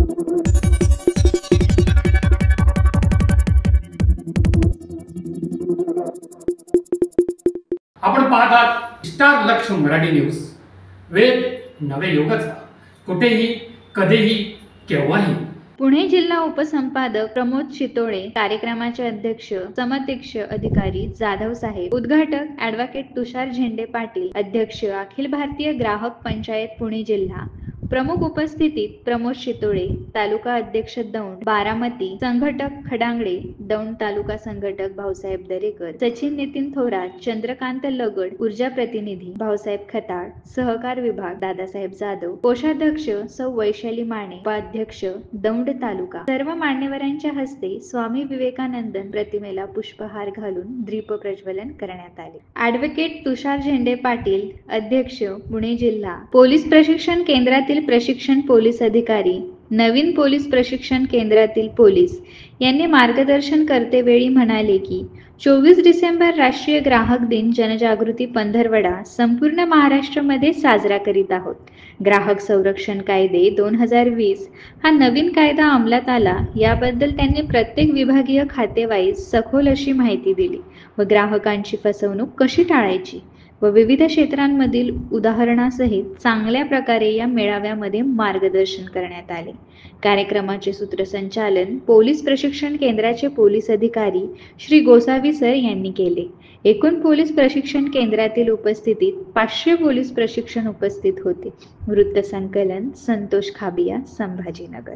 आपण पाहतात स्टार लक्ष मराठी न्यूज। वेद नवे युगाचा, कुठेही कधीही केव्हाही। पुणे जिल्हा उपसंपादक प्रमोद शितोळे, कार्यक्रमाचे अध्यक्ष समतीक्ष अधिकारी जाधव साहेब, उद्घाटक ॲडव्होकेट तुषार झेंडे पाटील, अध्यक्ष अखिल भारतीय ग्राहक पंचायत पुणे जिल्हा। प्रमुख उपस्थितीत प्रमोद शितोळे, तालुका अध्यक्ष दौंड बारामती, संघटक खडांगडे, दौंड तालुका संघटक भाऊसाहेब दरेकर, सचिन नितीन थोरात, चंद्रकांत लगड, ऊर्जा प्रतिनिधी भाऊसाहेब खताळ, सहकार विभाग दादासाहेब जाधव, कोषाध्यक्ष सौ वैशाली माने, उपाध्यक्ष दौंड तालुका। सर्व मान्यवरांच्या हस्ते स्वामी विवेकानंद प्रतिमेला पुष्पहार घालून दीप प्रज्वलन करण्यात आले। ॲडव्होकेट तुषार झेंडे पाटील, अध्यक्ष पुणे जिल्हा पोलीस प्रशिक्षण केंद्रातील प्रशिक्षण पोलीस अधिकारी, नवीन पोलीस प्रशिक्षण केंद्रातील पोलीस यांनी मार्गदर्शन करतेवेळी म्हणाले की 24 डिसेंबर राष्ट्रीय ग्राहक दिन जनजागृती पंधरवडा संपूर्ण महाराष्ट्रामध्ये साजरा करीत आहोत। ग्राहक संरक्षण कायदे 2020 हा नवीन कायदा अंमलात आला, याबद्दल त्यांनी प्रत्येक विभागीय खातेवाईज सखोल अशी माहिती दिली व ग्राहकांची फसवणूक कशी टाळायची व विविध क्षेत्रांमधील उदाहरणासहित चांगल्या प्रकारे या मेळाव्यामध्ये मार्गदर्शन करण्यात आले। कार्यक्रमाचे सूत्रसंचालन पोलीस प्रशिक्षण केंद्राचे पोलीस अधिकारी श्री गोसावी सर यांनी केले। एकूण पोलीस प्रशिक्षण केंद्रातील उपस्थितीत 500 पोलीस प्रशिक्षण उपस्थित होते। वृत्तसंकलन संतोष खाबिया, संभाजीनगर।